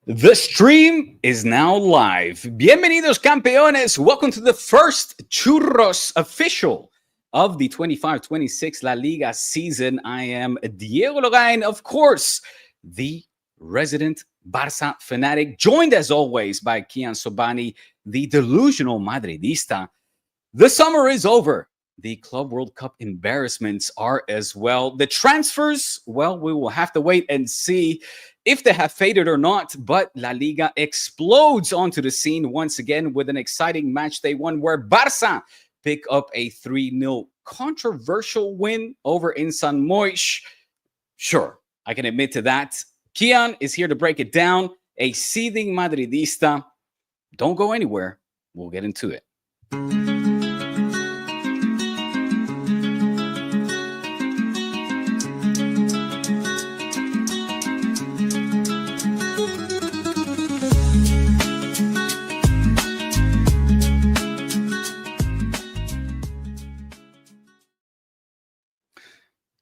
The stream is now live. Bienvenidos, campeones. Welcome to the first Churros official of the 25-26 La Liga season. I am Diego Lorijn, of course, the resident Barca fanatic, joined as always by Kiyan Sobhani, the delusional Madridista. The summer is over. The Club World Cup embarrassments are as well. The transfers, well, we will have to wait and see if they have faded or not, but La Liga explodes onto the scene once again with an exciting match day one where Barca pick up a 3-0 controversial win over in San Moix. Sure, I can admit to that. Kiyan is here to break it down. A seething Madridista. Don't go anywhere. We'll get into it.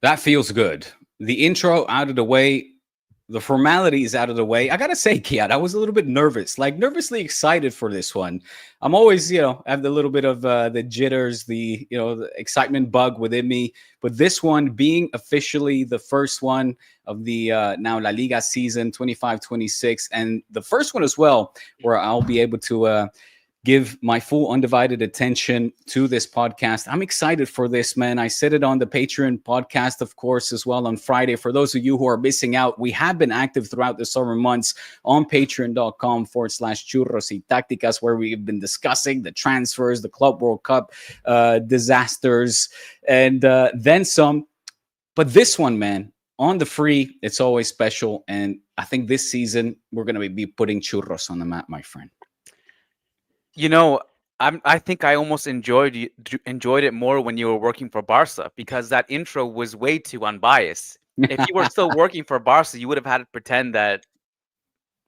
That feels good. The intro out of the way, the formalities out of the way. I gotta say, Kiyan, I was a little bit nervous, like nervously excited for this one. I'm always, have the little bit of the jitters, the excitement bug within me. But this one being officially the first one of the now La Liga season 25-26, and the first one as well, where I'll be able to give my full undivided attention to this podcast. I'm excited for this, man. I said it on the Patreon podcast, of course, as well on Friday. For those of you who are missing out, we have been active throughout the summer months on patreon.com/Churros y Tácticas, where we've been discussing the transfers, the Club World Cup disasters, and then some. But this one, man, on the free, it's always special. And I think this season, we're going to be putting churros on the map, my friend. I think I almost enjoyed it more when you were working for Barca, because that intro was way too unbiased. If you were still working for Barca, you would have had to pretend that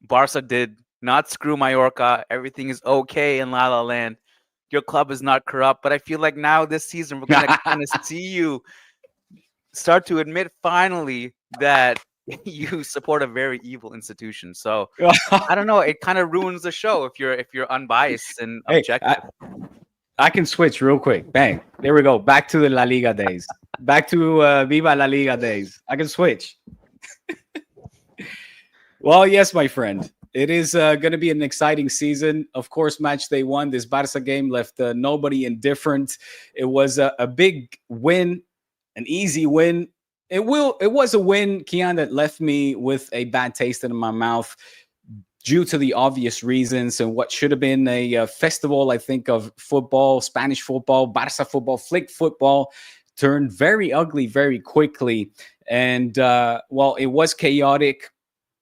Barca did not screw Mallorca. Everything is okay in La La Land. Your club is not corrupt. But I feel like now this season, we're going to kind of see you start to admit finally that you support a very evil institution. So I don't know. It kind of ruins the show if you're unbiased and objective. I can switch real quick. Bang. There we go. Back to the La Liga days. Back to Viva La Liga days. I can switch. Well, yes, my friend. It is going to be an exciting season. Of course, match day one, this Barca game left nobody indifferent. It was a big win, an easy win. It was a win, Kiyan, that left me with a bad taste in my mouth due to the obvious reasons, and what should have been a festival, I think, of football, Spanish football, Barca football, flick football, turned very ugly very quickly. And while it was chaotic,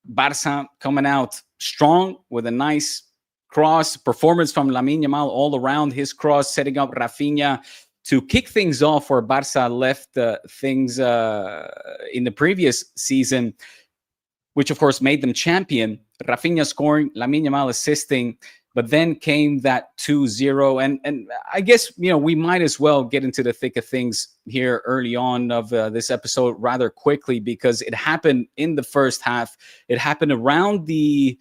Barca coming out strong with a nice cross performance from Lamine Yamal all around his cross, setting up Rafinha to kick things off where Barca left things in the previous season, which of course made them champion. Rafinha scoring, Lamine Yamal assisting, but then came that 2-0. And I guess, we might as well get into the thick of things here early on of this episode rather quickly, because it happened in the first half. It happened around it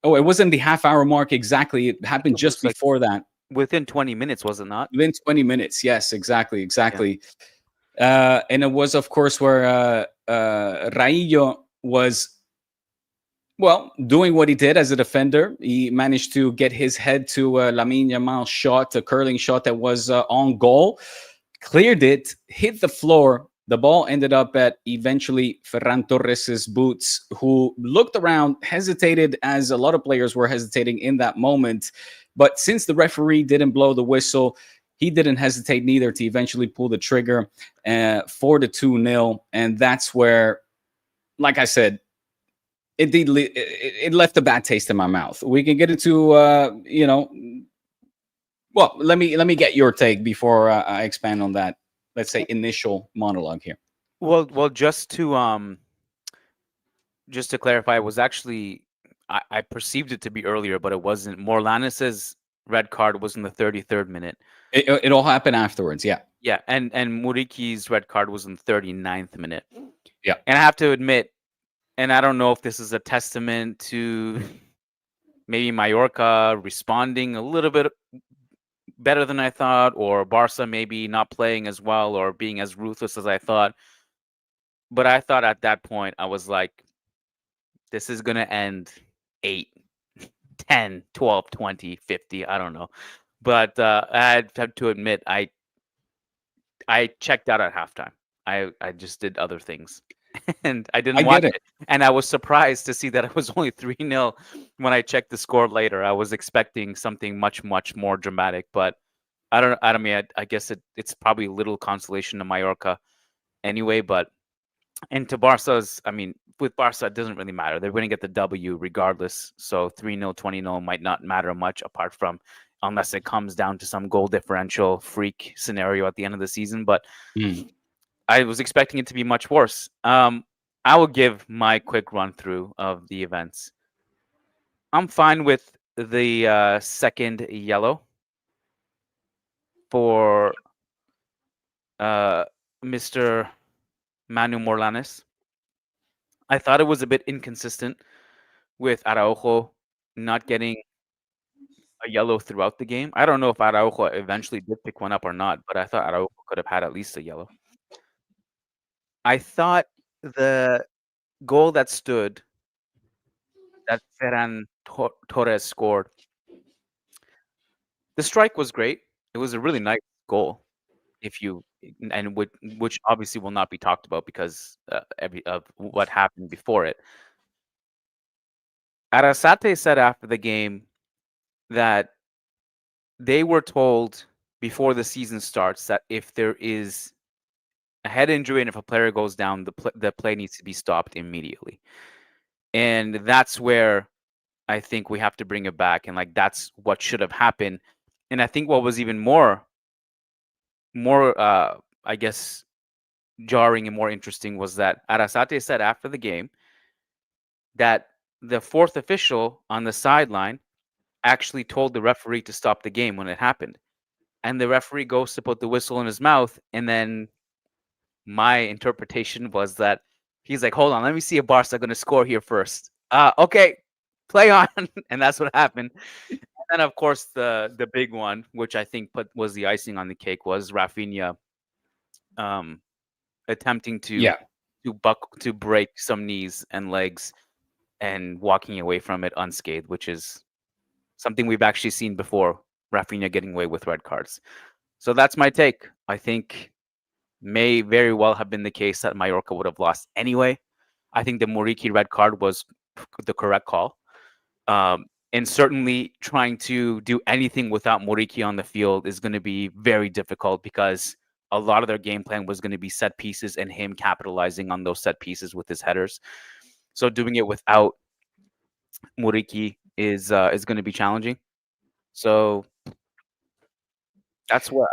wasn't the half-hour mark exactly. It happened just before that. Within 20 minutes, was it not? Within 20 minutes, yes, exactly. Yeah. And it was, of course, where Raillo was, doing what he did as a defender. He managed to get his head to Lamine Yamal's shot, a curling shot that was on goal, cleared it, hit the floor. The ball ended up at eventually Ferran Torres' boots, who looked around, hesitated, as a lot of players were hesitating in that moment. But since the referee didn't blow the whistle, he didn't hesitate neither to eventually pull the trigger for the 2-0. And that's where, like I said, it left a bad taste in my mouth. We can get into, let me get your take before I expand on that, let's say, initial monologue here. Well, just to clarify, it was actually, I perceived it to be earlier, but it wasn't. Morlanes's red card was in the 33rd minute. It all happened afterwards, yeah. Yeah, and Muriki's red card was in the 39th minute. Yeah. And I have to admit, And I don't know if this is a testament to maybe Mallorca responding a little bit better than I thought, or Barca maybe not playing as well or being as ruthless as I thought. But I thought at that point, I was like, this is going to end 8, 10, 12, 20, 50. I don't know. But I have to admit, I checked out at halftime. I just did other things. And I didn't I watch get it. it. And I was surprised to see that it was only 3-0 when I checked the score later. I was expecting something much, much more dramatic. But I mean, I guess it's probably little consolation to Mallorca anyway. But and to Barca's, I mean, with Barca, it doesn't really matter. They're going to get the W regardless. So 3-0, 20-0 might not matter much apart from unless it comes down to some goal differential freak scenario at the end of the season. But I was expecting it to be much worse. I will give my quick run through of the events. I'm fine with the second yellow for Mr. Manu Morlanes. I thought it was a bit inconsistent with Araujo not getting a yellow throughout the game. I don't know if Araujo eventually did pick one up or not, but I thought Araujo could have had at least a yellow. I thought the goal that stood, that Ferran Torres scored, the strike was great. It was a really nice goal. Which obviously will not be talked about because of what happened before it. Arrasata'e said after the game that they were told before the season starts that if there is a head injury and if a player goes down, the play needs to be stopped immediately. And that's where I think we have to bring it back. And like, that's what should have happened. And I think what was even more, I guess, jarring and more interesting was that Arrasata'e said after the game that the fourth official on the sideline actually told the referee to stop the game when it happened. And the referee goes to put the whistle in his mouth. And then my interpretation was that he's like, hold on, let me see if Barca going to score here first. Okay, play on. And that's what happened. And then, of course, the big one, which I think was the icing on the cake, was Rafinha attempting to break some knees and legs and walking away from it unscathed, which is something we've actually seen before, Rafinha getting away with red cards. So that's my take. I think may very well have been the case that Mallorca would have lost anyway. I think the Muriqi red card was the correct call. And certainly trying to do anything without Muriqi on the field is going to be very difficult because a lot of their game plan was going to be set pieces and him capitalizing on those set pieces with his headers. So doing it without Muriqi is going to be challenging. So that's what.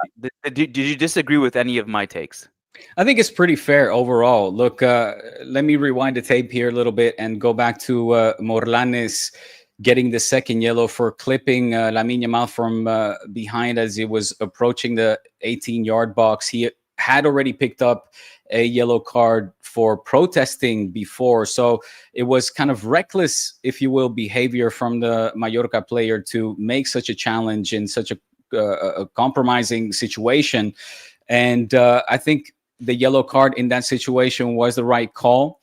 Did you disagree with any of my takes? I think it's pretty fair overall. Look, let me rewind the tape here a little bit and go back to Morlanes getting the second yellow for clipping Lamine Yamal from behind as he was approaching the 18-yard box. He had already picked up a yellow card for protesting before. So it was kind of reckless, if you will, behavior from the Mallorca player to make such a challenge in such a compromising situation. And I think the yellow card in that situation was the right call.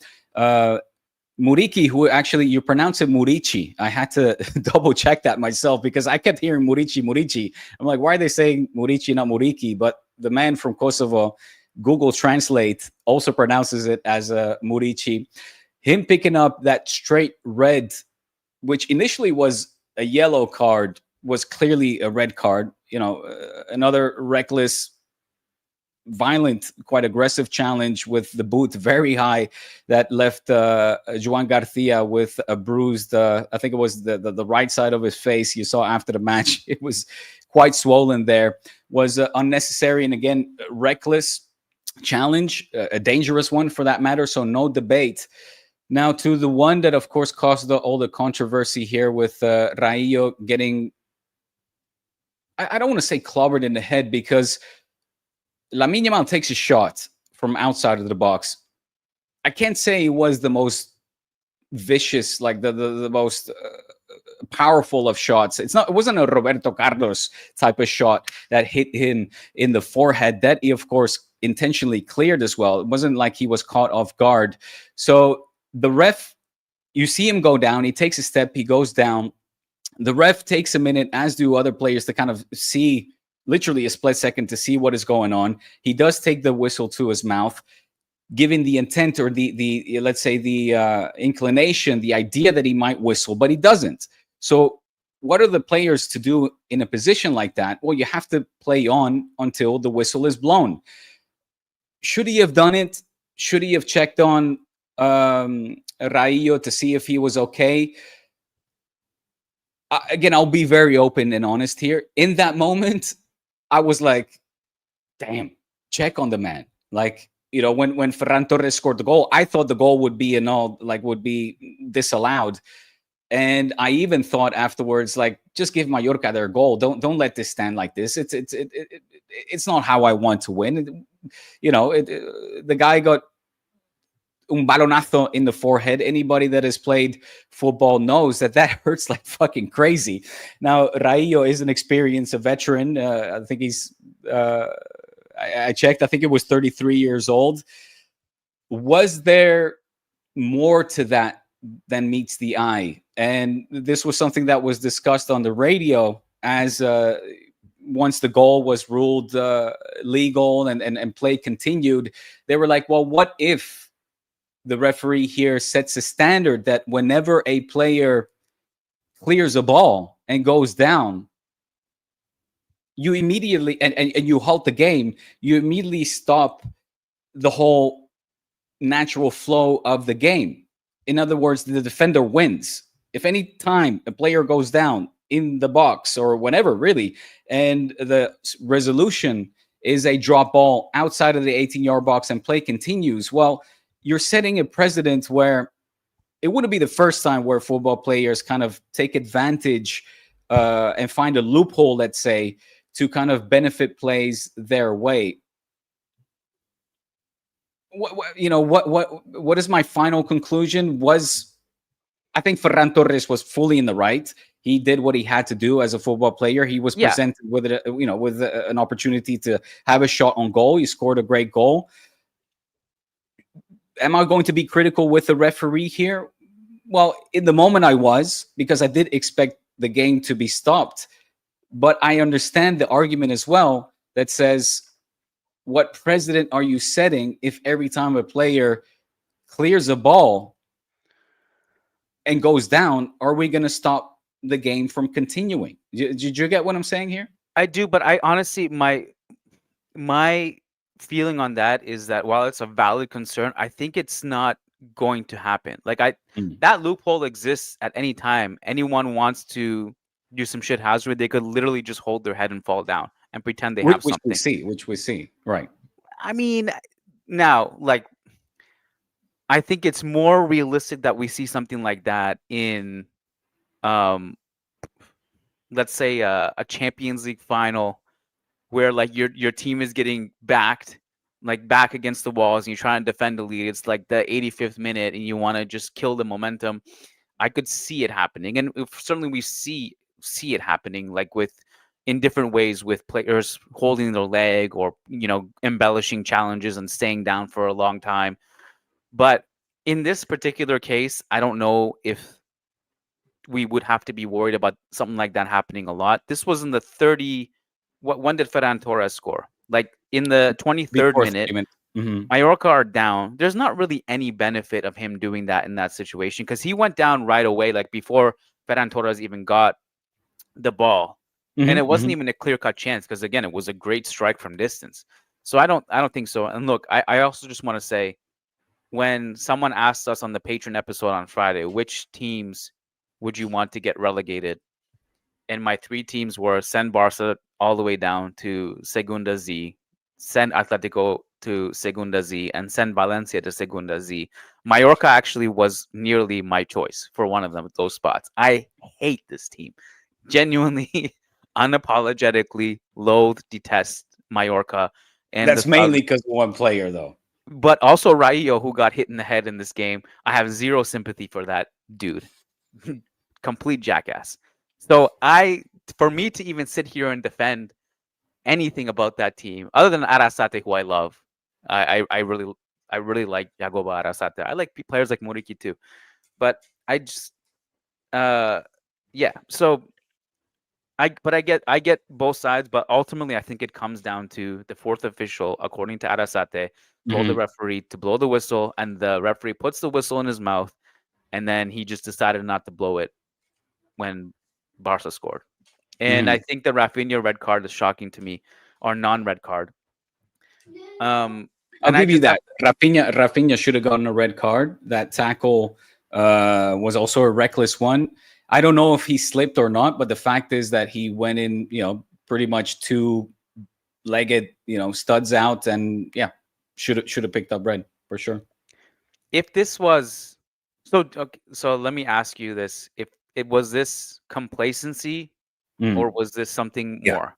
Muriqi, who actually, you pronounce it Muriqi. I had to double check that myself because I kept hearing Muriqi. I'm like, why are they saying Muriqi, not Muriqi? But the man from Kosovo, Google Translate, also pronounces it as Muriqi. Him picking up that straight red, which initially was a yellow card, was clearly a red card. You know, another reckless, violent, quite aggressive challenge with the boot very high that left Joan Garcia with a bruised, I think it was the right side of his face. You saw after the match, it was quite swollen there. Was unnecessary and again, reckless challenge, a dangerous one for that matter. So no debate. Now to the one that of course caused all the controversy here with Raillo getting, I don't want to say clobbered in the head because Lamine Yamal takes a shot from outside of the box. I can't say it was the most vicious, like the most powerful of shots. It wasn't a Roberto Carlos type of shot that hit him in the forehead. That he, of course, intentionally cleared as well. It wasn't like he was caught off guard. So the ref, you see him go down. He takes a step. He goes down. The ref takes a minute, as do other players, to kind of see, literally a split second, to see what is going on. He does take the whistle to his mouth, giving the intent, or the let's say the inclination, the idea that he might whistle, but he doesn't. So what are the players to do in a position like that? Well, you have to play on until the whistle is blown. Should he have done it? Should he have checked on Raillo to see if he was okay? Again, I'll be very open and honest here. In that moment, I was like, damn, check on the man. Like, you know, when Ferran Torres scored the goal, I thought the goal would be annulled, like would be disallowed. And I even thought afterwards, like, just give Mallorca their goal. Don't let this stand like this. It's not how I want to win. You know, the guy got un balonazo in the forehead. Anybody that has played football knows that hurts like fucking crazy. Now, Raillo is an experienced, a veteran. I think he's, I checked, I think it was 33 years old. Was there more to that than meets the eye? And this was something that was discussed on the radio as once the goal was ruled legal and play continued. They were like, well, what if the referee here sets a standard that whenever a player clears a ball and goes down, you immediately, and you halt the game, you immediately stop the whole natural flow of the game. In other words, the defender wins. If any time a player goes down in the box or whatever, really, and the resolution is a drop ball outside of the 18-yard box and play continues, well, you're setting a precedent where it wouldn't be the first time where football players kind of take advantage and find a loophole, let's say, to kind of benefit plays their way. What is my final conclusion? I think Ferran Torres was fully in the right. He did what he had to do as a football player. He was presented with an opportunity to have a shot on goal. He scored a great goal. Am I going to be critical with the referee here? Well, in the moment I was, because I did expect the game to be stopped. But I understand the argument as well that says, what precedent are you setting if every time a player clears a ball and goes down, are we going to stop the game from continuing? Did you get what I'm saying here? I do, but I honestly, my feeling on that is that while it's a valid concern, I think it's not going to happen. Like that loophole exists at any time. Anyone wants to do some shit hazard, they could literally just hold their head and fall down and pretend they have something. Which we see, right? I mean, now, like, I think it's more realistic that we see something like that in, let's say, a Champions League final, where like your team is getting back against the walls, and you're trying to defend the lead. It's like the 85th minute, and you want to just kill the momentum. I could see it happening, and certainly we see it happening, like in different ways, with players holding their leg or, embellishing challenges and staying down for a long time. But in this particular case, I don't know if we would have to be worried about something like that happening a lot. This was in the 30. When did Ferran Torres score? Like in the 23rd minute. Mm-hmm. Mallorca are down. There's not really any benefit of him doing that in that situation, because he went down right away, like before Ferran Torres even got the ball. Mm-hmm, and it wasn't even a clear-cut chance, because again, it was a great strike from distance. So I don't think so. And look, I also just want to say, when someone asked us on the Patreon episode on Friday, which teams would you want to get relegated? And my three teams were send Barca all the way down to Segunda Z, send Atletico to Segunda Z, and send Valencia to Segunda Z. Mallorca actually was nearly my choice for one of them, those spots. I hate this team. Genuinely, unapologetically loathe, detest Mallorca. And that's mainly because of one player, though. But also Raio, who got hit in the head in this game, I have zero sympathy for that dude. Complete jackass. So for me to even sit here and defend anything about that team, other than Arrasata'e, who I love, I really like Yagoba Arrasata'e. I like players like Muriqi too, but I just yeah. So I get both sides, but ultimately I think it comes down to the fourth official, according to Arrasata'e, told the referee to blow the whistle, and the referee puts the whistle in his mouth, and then he just decided not to blow it when Barca scored. And I think the Rafinha red card is shocking to me, or non-red card. I'll give you that. Rafinha should have gotten a red card. That tackle was also a reckless one. I don't know if he slipped or not, but the fact is that he went in, pretty much two-legged, studs out, and yeah, should have picked up red for sure. If this was so let me ask you this: if it was this complacency, or was this something more?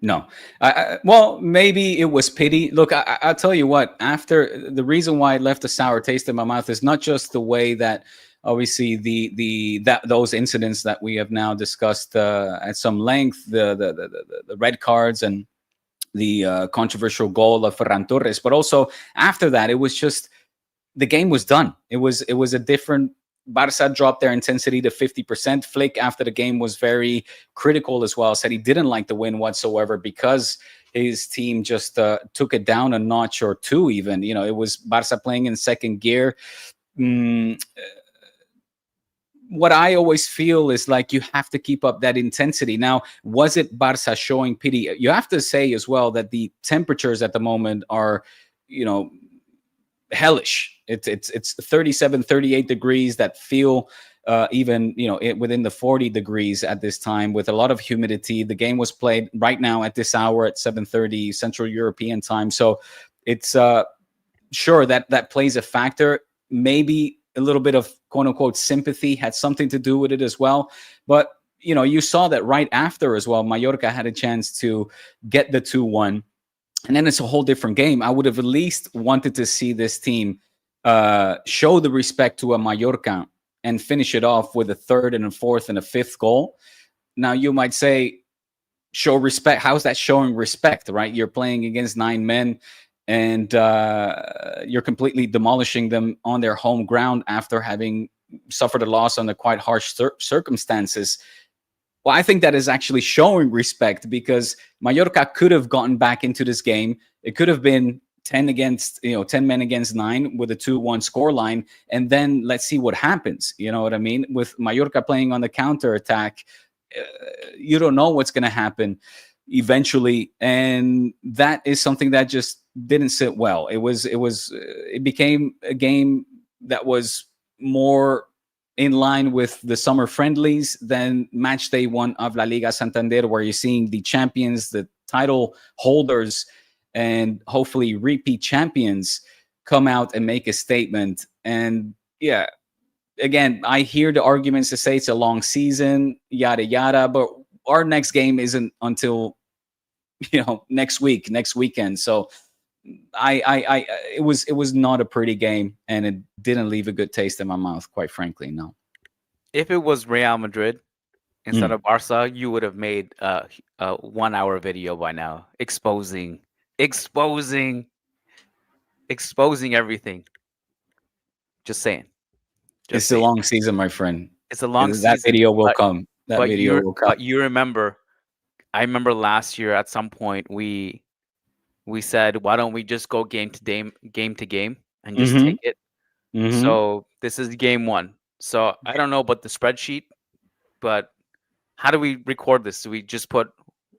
No. Well, maybe it was pity. Look, I'll tell you what, after the reason why it left a sour taste in my mouth is not just the way that obviously those incidents that we have now discussed at some length, the red cards and the controversial goal of Ferran Torres, but also after that, it was just the game was done. It was a different. Barca dropped their intensity to 50%. Flick, after the game, was very critical as well. Said he didn't like the win whatsoever because his team just took it down a notch or two even. It was Barca playing in second gear. What I always feel is like you have to keep up that intensity. Now, was it Barca showing pity? You have to say as well that the temperatures at the moment are, hellish. It's 37, 38 degrees that feel even within the 40 degrees at this time, with a lot of humidity. The game was played right now at this hour at 7:30 Central European time, so it's sure that plays a factor. Maybe a little bit of quote unquote sympathy had something to do with it as well, but you saw that right after as well, Mallorca had a chance to get the 2-1. And then it's a whole different game. I would have at least wanted to see this team show the respect to a Mallorca and finish it off with a third and a fourth and a fifth goal. Now, you might say, show respect. How's that showing respect, right? You're playing against 9 men and you're completely demolishing them on their home ground after having suffered a loss under quite harsh circumstances. Well, I think that is actually showing respect, because Mallorca could have gotten back into this game. It could have been 10 men against 9 with a 2-1 scoreline, and then let's see what happens. You know what I mean? With Mallorca playing on the counter attack, you don't know what's going to happen eventually, and that is something that just didn't sit well. It became a game that was more in line with the summer friendlies than match day 1 of La Liga Santander, where you're seeing the champions, the title holders, and hopefully repeat champions come out and make a statement. And yeah, again, I hear the arguments to say it's a long season, yada, yada, but our next game isn't until, next weekend. So it was not a pretty game, and it didn't leave a good taste in my mouth, quite frankly. No. If it was Real Madrid instead of Barca, you would have made a 1-hour video by now, exposing everything. Just saying. It's a long season, my friend. It's a long season. That video will come. But you remember, I remember last year at some point we said, why don't we just go game to game and just take it? So this is game 1. So I don't know about the spreadsheet, but how do we record this? Do we just put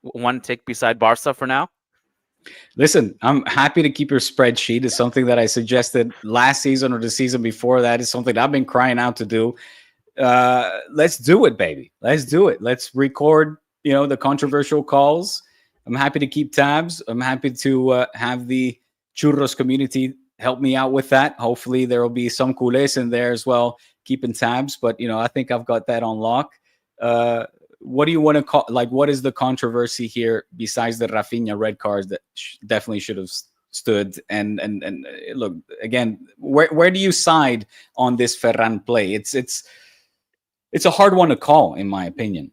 one tick beside Barca for now? Listen, I'm happy to keep your spreadsheet. It's something that I suggested last season or the season before that. It's something I've been crying out to do. Let's do it, baby. Let's do it. Let's record, the controversial calls. I'm happy to keep tabs. I'm happy to have the Churros community help me out with that. Hopefully there will be some culés in there as well, keeping tabs. But, I think I've got that on lock. What do you want to call, what is the controversy here besides the Rafinha red cards that definitely should have stood. And look, again, where do you side on this Ferran play? It's a hard one to call, in my opinion.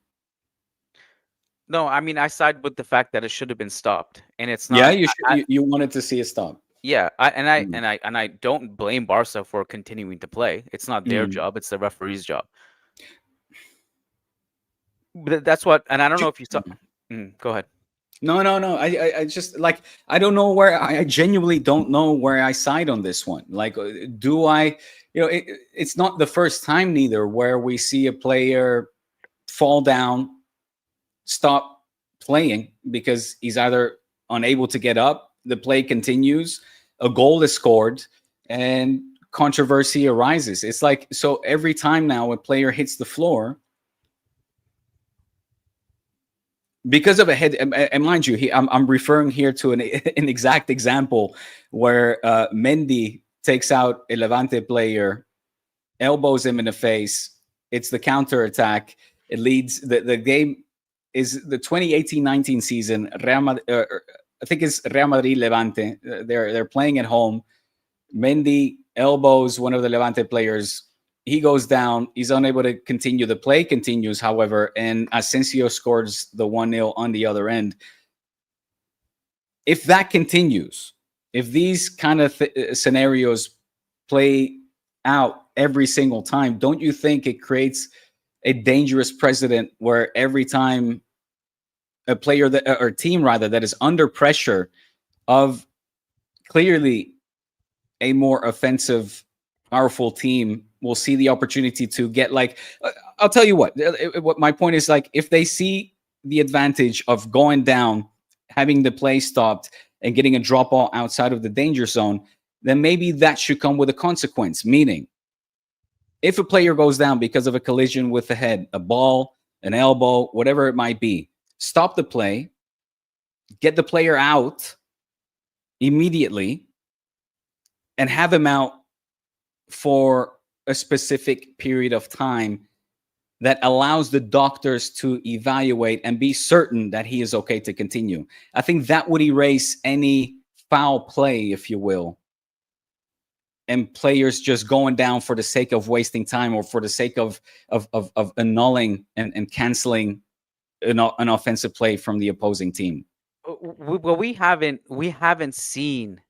No, I mean, I side with the fact that it should have been stopped, and it's Yeah, not. you wanted to see it stop. Yeah, I don't blame Barca for continuing to play. It's not their job; it's the referee's job. But that's what, and I don't know if you saw. Go ahead. No. I just like, I don't know where I genuinely don't know where I side on this one. Like, do I? It's not the first time neither where we see a player fall down, stop playing because he's either unable to get up, the play continues, a goal is scored, and controversy arises. It's like, so every time now a player hits the floor because of a head, and mind you, I'm referring here to an exact example where Mendy takes out a Levante player, elbows him in the face. It's the counter attack. It leads the game. Is the 2018-19 season, I think it's Real Madrid Levante. They're playing at home. Mendy elbows one of the Levante players. He goes down. He's unable to continue. The play continues, however, and Asensio scores the 1-0 on the other end. If that continues, if these kind of scenarios play out every single time, don't you think it creates a dangerous precedent where every time a player or team rather that is under pressure of clearly a more offensive, powerful team will see the opportunity to get, like, I'll tell you what my point is, like, if they see the advantage of going down, having the play stopped, and getting a drop ball outside of the danger zone, then maybe that should come with a consequence. Meaning, if a player goes down because of a collision with the head, a ball, an elbow, whatever it might be, stop the play, get the player out immediately, and have him out for a specific period of time that allows the doctors to evaluate and be certain that he is okay to continue. I think that would erase any foul play, if you will, and players just going down for the sake of wasting time or for the sake of annulling and canceling an offensive play from the opposing team. Well, we haven't seen.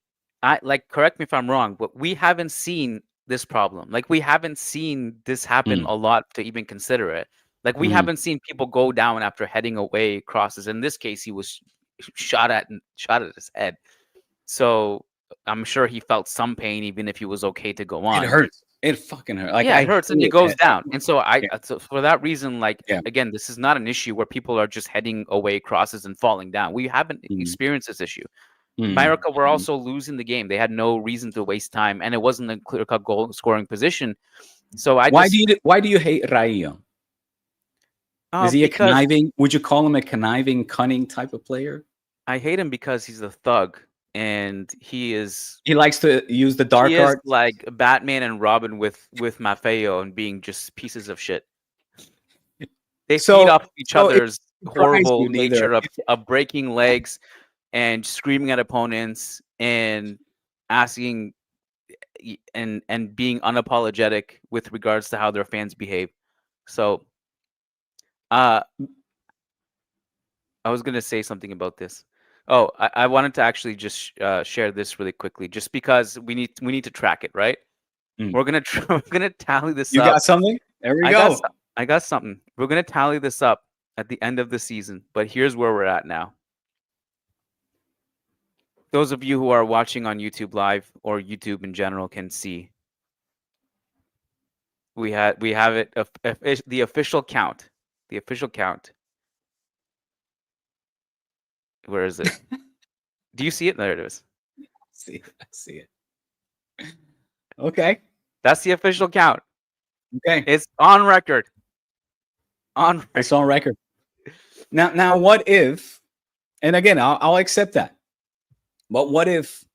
Correct me if I'm wrong, but we haven't seen this problem. Like, we haven't seen this happen a lot to even consider it. Like, we haven't seen people go down after heading away crosses. In this case, he was shot at his head. So I'm sure he felt some pain, even if he was okay to go on. It hurts. It fucking hurts. Like, it hurts and it goes down. And so so for that reason, again, this is not an issue where people are just heading away crosses and falling down. We haven't experienced this issue. Mallorca were also losing the game. They had no reason to waste time, and it wasn't a clear-cut goal scoring position. So why do you hate Raio? Is he a conniving? Would you call him a conniving, cunning type of player? I hate him because he's a thug, and he likes to use the dark art, like Batman and Robin with Maffeo, and being just pieces of shit. They feed off each other's horrible nature of breaking legs and screaming at opponents and asking and being unapologetic with regards to how their fans behave. So I was going to say something about this. Oh, I wanted to actually just share this really quickly, just because we need to track it, right? We're gonna tally this up. You got something? There we go. I got something. We're gonna tally this up at the end of the season, but here's where we're at now. Those of you who are watching on YouTube Live or YouTube in general can see. We have it, the official count. The official count. Where is it? Do you see it? There it is. I see it. Okay. That's the official count. Okay. It's on record. It's on record. Now, what if, and again, I'll accept that. But what if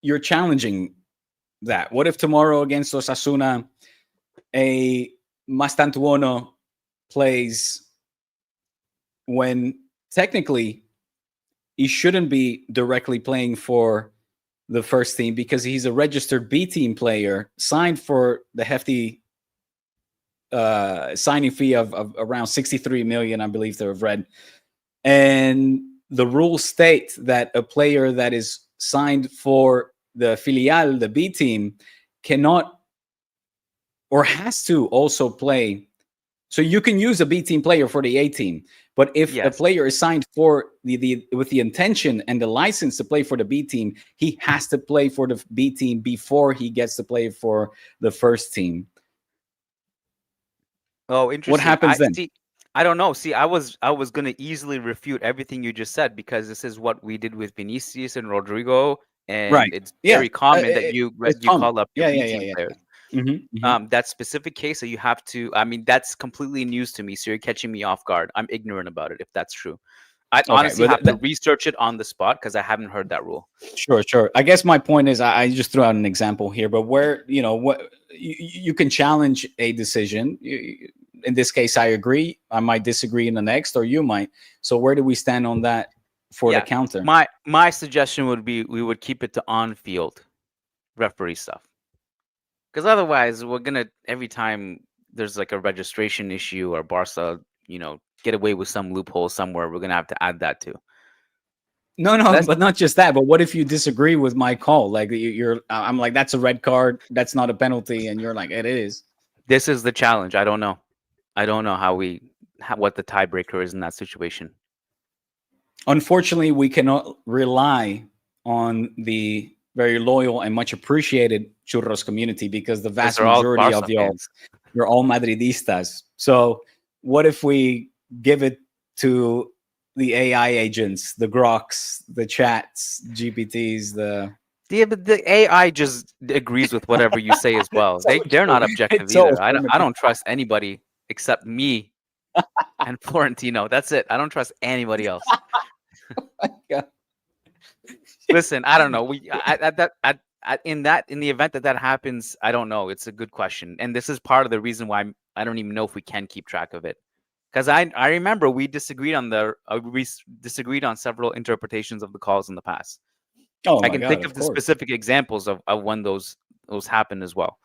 you're challenging that? What if tomorrow against Osasuna, a Mastantuono plays when technically he shouldn't be directly playing for the first team because he's a registered B team player signed for the hefty signing fee of around 63 million, I believe to have read. And the rules state that a player that is signed for the filial, the B team, cannot or has to also play. So you can use a B team player for the A team, but if a player is signed for the with the intention and the license to play for the B team, he has to play for the B team before he gets to play for the first team. Oh, interesting. What happens then? I don't know. See, I was going to easily refute everything you just said because this is what we did with Vinicius and Rodrigo, and it's very common that you call up your B team players. That specific case, so you have to. I mean, that's completely news to me. So you're catching me off guard. I'm ignorant about it. If that's true, I honestly have to research it on the spot because I haven't heard that rule. Sure. I guess my point is, I just threw out an example here, but where what you can challenge a decision. In this case, I agree. I might disagree in the next, or you might. So where do we stand on that for the counter? My suggestion would be we would keep it to on-field referee stuff. Because otherwise, we're going to, every time there's like a registration issue or Barca, get away with some loophole somewhere, we're going to have to add that too. No, but not just that. But what if you disagree with my call? Like I'm like, that's a red card. That's not a penalty. And you're like, it is. This is the challenge. I don't know what the tiebreaker is in that situation. Unfortunately, we cannot rely on the very loyal and much appreciated Churros community because the vast majority of y'all, you're all Madridistas. So what if we give it to the AI agents, the Groks, the chats, GPTs, but the AI just agrees with whatever you say as well. They're not objective either. I don't trust anybody except me and Florentino. That's it. I don't trust anybody else. Oh my God. Listen, I don't know. In the event that happens, I don't know. It's a good question, and this is part of the reason why I don't even know if we can keep track of it. Because I remember we disagreed on several interpretations of the calls in the past. Oh, I can think of the specific examples of when those happened as well.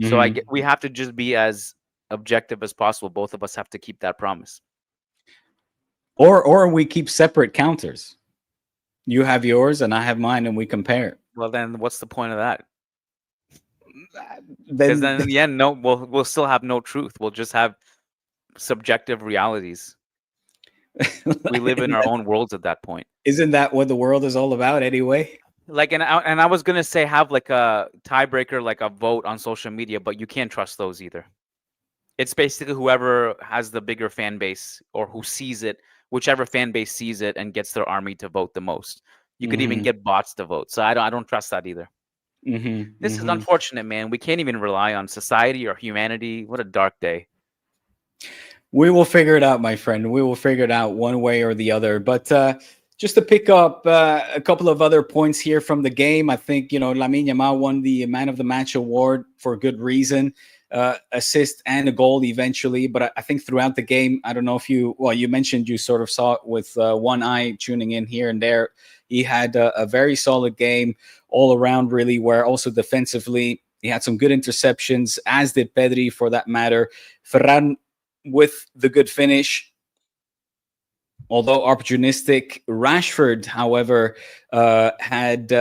Mm-hmm. So we have to just be as objective as possible. Both of us have to keep that promise. Or we keep separate counters. You have yours and I have mine, and we compare. Well, then what's the point of that? Because then in the end, we'll still have no truth. We'll just have subjective realities. We live in our own worlds at that point. Isn't that what the world is all about anyway? Like, and I was gonna say have like a tiebreaker, like a vote on social media, but you can't trust those either. It's basically whoever has the bigger fan base or who sees it. Whichever fan base sees it and gets their army to vote the most. You could even get bots to vote. So I don't trust that either. This is unfortunate, man. We can't even rely on society or humanity. What a dark day. We will figure it out, my friend. We will figure it out one way or the other. But just to pick up a couple of other points here from the game, I think, Lamine Yamal won the Man of the Match award for good reason. Assist and a goal eventually, but I think throughout the game, I don't know if you mentioned you sort of saw it with one eye tuning in here and there. He had a very solid game all around, really, where also defensively he had some good interceptions, as did Pedri for that matter. Ferran with the good finish, although opportunistic. Rashford, however, had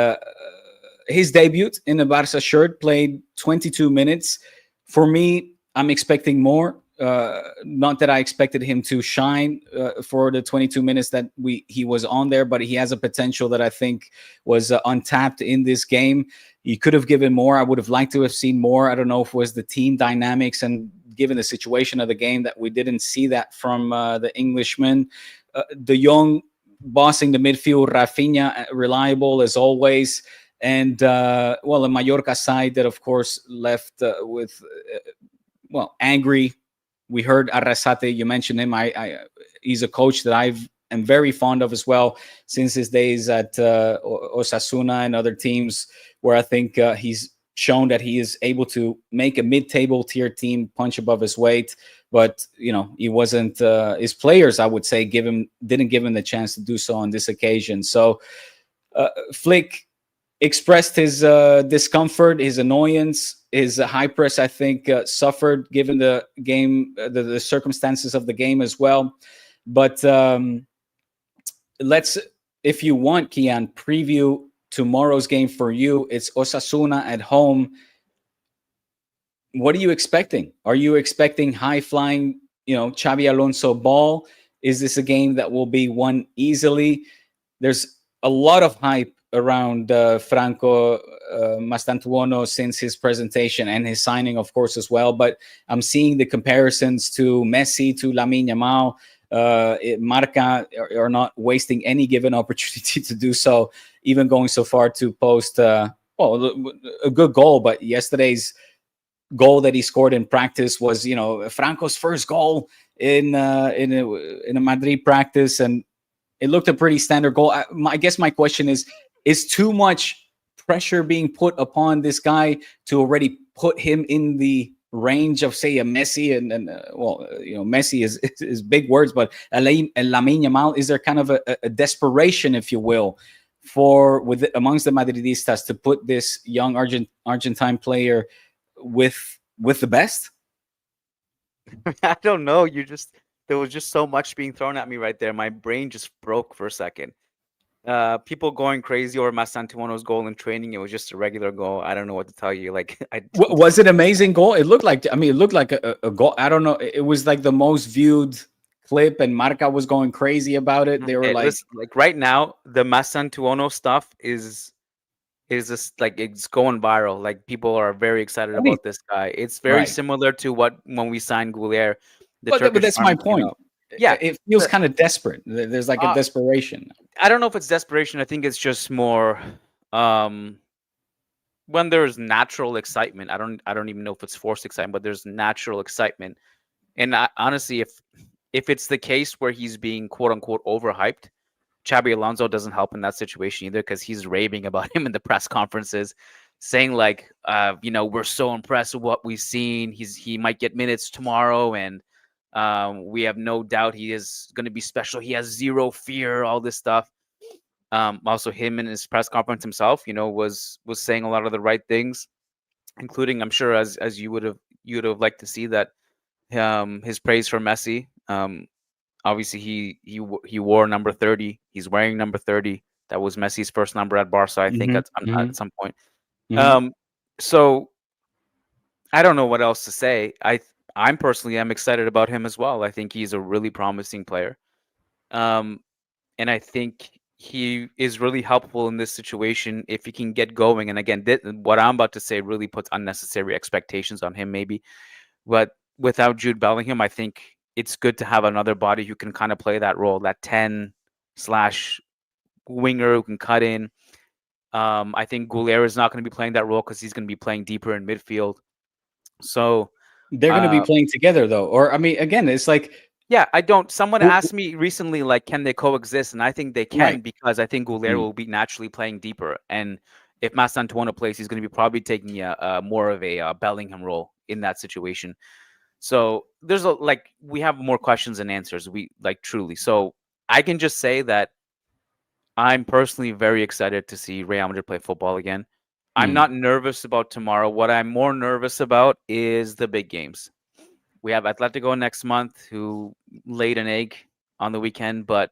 his debut in the Barca shirt, played 22 minutes. For me, I'm expecting more. Not that I expected him to shine for the 22 minutes that he was on there, but he has a potential that I think was untapped in this game. He could have given more. I would have liked to have seen more. I don't know if it was the team dynamics and given the situation of the game that we didn't see that from the Englishman. De Jong bossing the midfield, Rafinha reliable as always. And, a Mallorca side that, of course, left with, angry. We heard Arrasata'e, you mentioned him. He's a coach that I am very fond of as well since his days at Osasuna and other teams where I think he's shown that he is able to make a mid-table tier team punch above his weight, but he wasn't. His players, I would say, didn't give him the chance to do so on this occasion. So Flick expressed his discomfort, his annoyance, his high press. I think suffered given the game, the circumstances of the game as well. But let's, if you want, Kiyan, preview tomorrow's game for you. It's Osasuna at home. What are you expecting? Are you expecting high-flying, Xabi Alonso ball? Is this a game that will be won easily? There's a lot of hype around Franco Mastantuono since his presentation and his signing, of course, as well. But I'm seeing the comparisons to Messi, to Lamine Yamal. Marca are not wasting any given opportunity to do so, even going so far to post a good goal. But yesterday's goal that he scored in practice was, Franco's first goal in a Madrid practice, and it looked a pretty standard goal. I guess my question is too much pressure being put upon this guy to already put him in the range of, say, a Messi and Messi is big words, but Lamine Yamal? Is there kind of a desperation, if you will, amongst the Madridistas to put this young Argentine player with the best? I don't know. There was just so much being thrown at me right there. My brain just broke for a second. People going crazy over Mastantuono's goal in training. It was just a regular goal. I don't know what to tell you. Was it an amazing goal? It looked like a goal. I don't know. It was like the most viewed clip, and Marca was going crazy about it. They were like right now, the Mastantuono stuff is just like, it's going viral. Like, people are very excited about this guy. It's very similar to when we signed Goulier. But that's my point. Yeah, it feels kind of desperate. There's like a desperation. I don't know if it's desperation. I think it's just more when there's natural excitement. I don't even know if it's forced excitement, but there's natural excitement. And honestly, if it's the case where he's being quote unquote overhyped, Xabi Alonso doesn't help in that situation either, because he's raving about him in the press conferences, saying like, we're so impressed with what we've seen. He might get minutes tomorrow, and we have no doubt he is going to be special. He has zero fear, all this stuff. Also, him in his press conference himself, was saying a lot of the right things, including, I'm sure, as you would have liked to see that, his praise for Messi. Obviously, he wore number 30. He's wearing number 30. That was Messi's first number at Barca, I think, at some point. So I don't know what else to say. I'm personally, I'm excited about him as well. I think he's a really promising player. And I think he is really helpful in this situation if he can get going. And again, what I'm about to say really puts unnecessary expectations on him, maybe. But without Jude Bellingham, I think it's good to have another body who can kind of play that role, that 10/winger who can cut in. I think Goulier is not going to be playing that role because he's going to be playing deeper in midfield. So they're going to be playing together, though. Or, I mean, again, it's like... Yeah, someone asked me recently, like, can they coexist? And I think they can, because I think Goulier will be naturally playing deeper. And if Mastantuono plays, he's going to be probably taking more of a Bellingham role in that situation. So there's we have more questions than answers. Truly. So I can just say that I'm personally very excited to see Real Madrid play football again. I'm not nervous about tomorrow. What I'm more nervous about is the big games. We have Atletico next month, who laid an egg on the weekend, but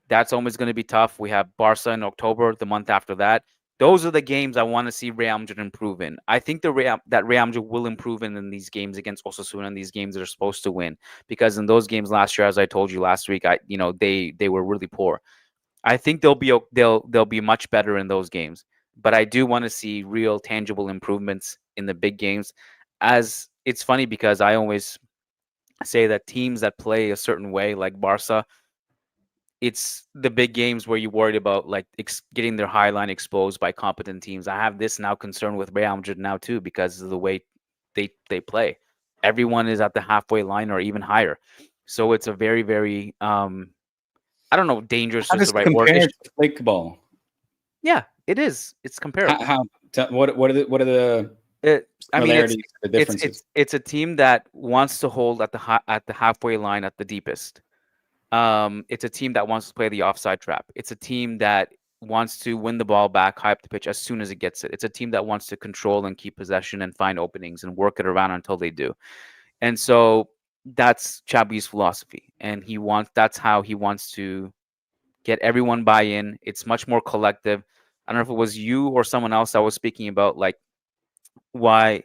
that's always going to be tough. We have Barca in October, the month after that. Those are the games I want to see Real Madrid improve in. I think that Real Madrid will improve in these games against Osasuna, and these games they're supposed to win, because in those games last year, as I told you last week, they were really poor. I think they'll be much better in those games, but I do want to see real tangible improvements in the big games. As it's funny, because I always say that teams that play a certain way, like Barca, it's the big games where you're worried about getting their high line exposed by competent teams. I have this now concern with Real Madrid now too, because of the way they play. Everyone is at the halfway line or even higher. So it's a very, very I don't know, dangerous is the right word. How does it compare to flick ball? Yeah, it is. It's comparable. What are the I mean, similarities, the differences? it's a team that wants to hold at the halfway line at the deepest. It's a team that wants to play the offside trap. It's a team that wants to win the ball back high up the pitch as soon as it gets it. It's a team that wants to control and keep possession and find openings and work it around until they do. And so that's Xabi's philosophy, and that's how he wants to get everyone buy in. It's much more collective. I don't know if it was you or someone else that was speaking about like why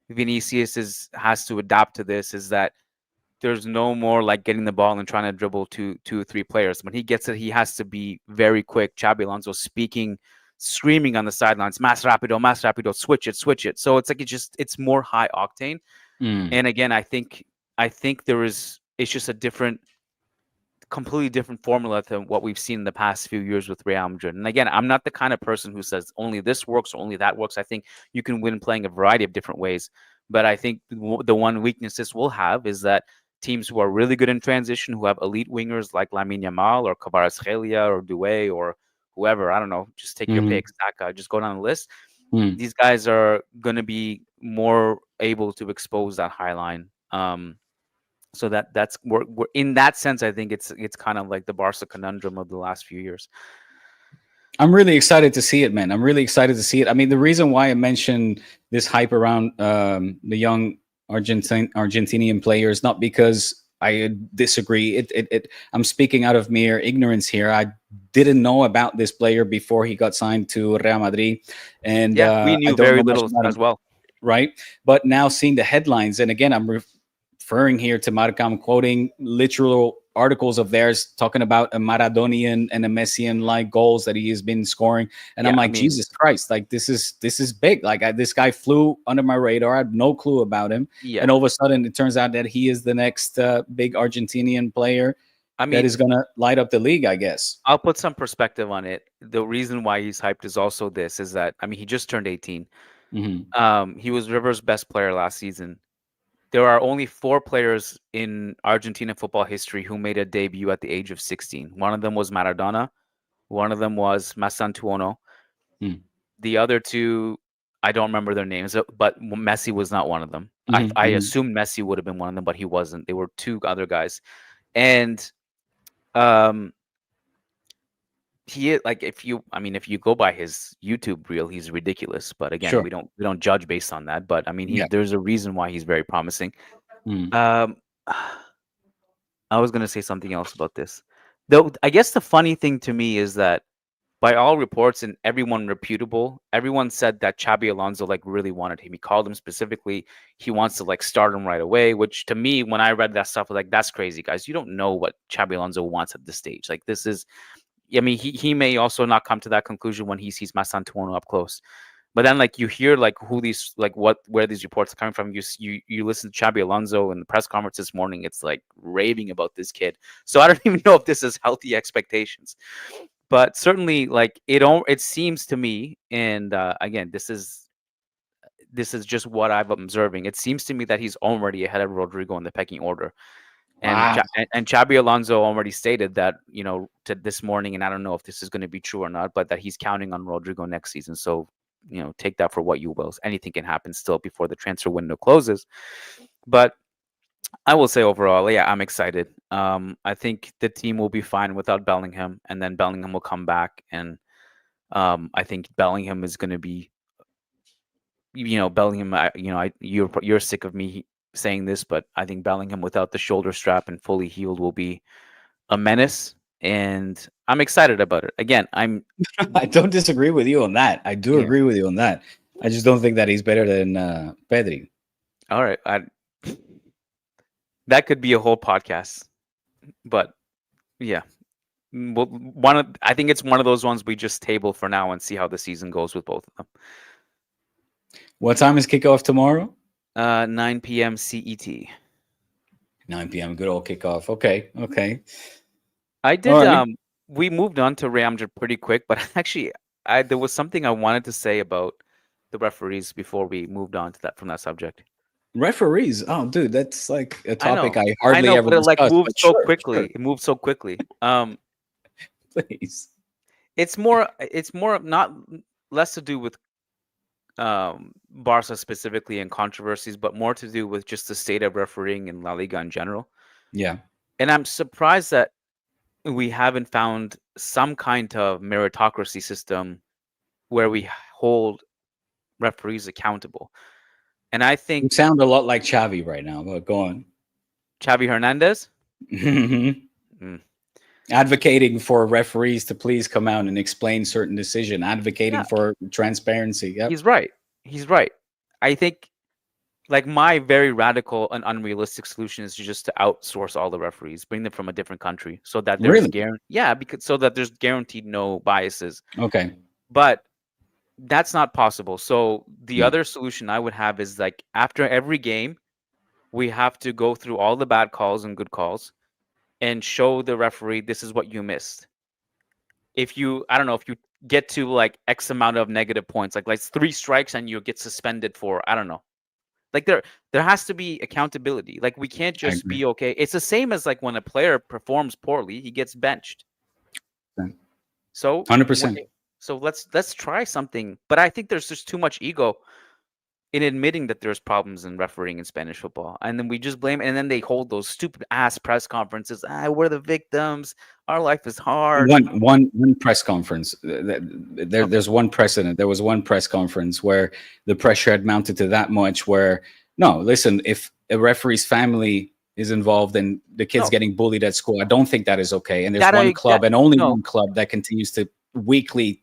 Vinicius has to adapt to this is that there's no more like getting the ball and trying to dribble two or three players. When he gets it, he has to be very quick. Xabi Alonso screaming on the sidelines, más rápido, switch it. So it's like it's more high octane. And again, I think it's just a completely different formula than what we've seen in the past few years with Real Madrid. And again, I'm not the kind of person who says only this works or only that works. I think you can win playing a variety of different ways. But I think the one weakness this will have is that teams who are really good in transition, who have elite wingers like Lamine Yamal or Kvaratskhelia or Doué or whoever, I don't know, just take your pick, Saka, just go down the list. These guys are going to be more able to expose that high line. So we're in that sense, I think it's kind of like the Barca conundrum of the last few years. I'm really excited to see it, man. I'm really excited to see it. I mean, the reason why I mentioned this hype around the young Argentinian players, not because I disagree. I'm speaking out of mere ignorance here. I didn't know about this player before he got signed to Real Madrid, and we knew very little as well, right? But now seeing the headlines, and again, I'm referring here to Marca. I'm quoting literal articles of theirs talking about a Maradonian and a Messian-like goals that he has been scoring, and I'm like, Jesus Christ, like this is big. Like this guy flew under my radar. I had no clue about him, and all of a sudden it turns out that he is the next big Argentinian player. That is gonna light up the league, I guess. I'll put some perspective on it. The reason why he's hyped is also this: is that he just turned 18. He was River's best player last season. There are only 4 players in Argentina football history who made a debut at the age of 16. One of them was Maradona. One of them was Mastantuono. The other 2, I don't remember their names, but Messi was not one of them. I assumed Messi would have been one of them, but he wasn't. They were 2 other guys. And he, like, if you go by his YouTube reel, he's ridiculous. But again, we don't judge based on that. But there's a reason why he's very promising. I was gonna say something else about this, though. I guess the funny thing to me is that, by all reports and everyone reputable, everyone said that Xabi Alonso like really wanted him. He called him specifically. He wants to like start him right away. Which to me, when I read that stuff, I was like, that's crazy, guys. You don't know what Xabi Alonso wants at this stage. Like this is. He may also not come to that conclusion when he sees Mastantuono up close. But then, like, you hear like who these where these reports are coming from. You listen to Xabi Alonso in the press conference this morning. It's like raving about this kid. So I don't even know if this is healthy expectations. But certainly, like it seems to me, and again, this is just what I'm observing. It seems to me that he's already ahead of Rodrigo in the pecking order. And and Xabi Alonso already stated that, to this morning, and I don't know if this is going to be true or not, but that he's counting on Rodrigo next season. So, take that for what you will. Anything can happen still before the transfer window closes. But I will say overall, I'm excited. I think the team will be fine without Bellingham, and then Bellingham will come back. And I think Bellingham is going to be, Bellingham, you're sick of me saying this, but I think Bellingham without the shoulder strap and fully healed will be a menace, and I'm excited about it. Again, I don't disagree with you on that. I do agree with you on that. I just don't think that he's better than Pedri. All right, that could be a whole podcast, but yeah, I think it's one of those ones we just table for now and see how the season goes with both of them. What time is kickoff tomorrow? 9 p.m. CET. 9 p.m. Good old kickoff. Okay. I did. Right. We moved on to Real Madrid pretty quick, but actually, there was something I wanted to say about the referees before we moved on to that from that subject. Referees? Oh, dude, that's like a topic I hardly ever but discuss. It moved so quickly. It moved so quickly. Please. It's more not less to do with Barca specifically and controversies, but more to do with just the state of refereeing in La Liga in general. Yeah. And I'm surprised that we haven't found some kind of meritocracy system where we hold referees accountable. And I You think sound a lot like Xavi right now, but go on. Xavi Hernandez, Advocating for referees to please come out and explain certain decision, advocating Yeah. for transparency. Yep. He's right. He's right. I think like my very radical and unrealistic solution is just to outsource all the referees, bring them from a different country so that there's Really? because so that there's guaranteed no biases. Okay. But that's not possible. So the Hmm. other solution I would have is like after every game, we have to go through all the bad calls and good calls and show the referee this is what you missed. If you, I don't know, if you get to like X amount of negative points, like 3 strikes and you get suspended for, I don't know. Like there has to be accountability. Like we can't I just agree. be okay. It's the same as like when a player performs poorly, he gets benched. So 100%. So let's try something. But I think there's just too much ego in admitting that there's problems in refereeing in Spanish football, and then we just blame. And then they hold those stupid ass press conferences. We're the victims. Our life is hard. One press conference. There's one precedent. There was one press conference where the pressure had mounted to that much. Where no, listen, if a referee's family is involved and the kid's getting bullied at school, I don't think that is okay. And there's one club and only one club that continues to